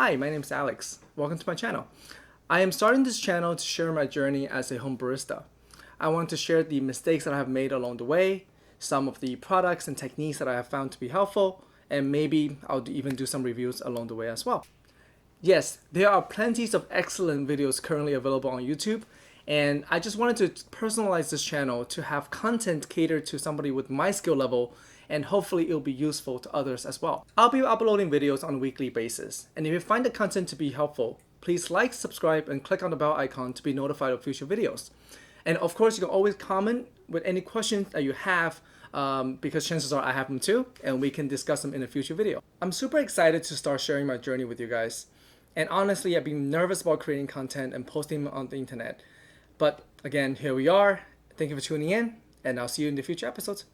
Hi, my name is Alex. Welcome to my channel. I am starting this channel to share my journey as a home barista. I want to share the mistakes that I have made along the way, some of the products and techniques that I have found to be helpful, and maybe I'll even do some reviews along the way as well. Yes, there are plenty of excellent videos currently available on YouTube, and I just wanted to personalize this channel to have content catered to somebody with my skill level, and hopefully it'll be useful to others as well. I'll be uploading videos on a weekly basis, and if you find the content to be helpful, please like, subscribe, and click on the bell icon to be notified of future videos. And of course, you can always comment with any questions that you have, because chances are I have them too, and we can discuss them in a future video. I'm super excited to start sharing my journey with you guys. And honestly, I've been nervous about creating content and posting on the internet. But again, here we are. Thank you for tuning in, and I'll see you in the future episodes.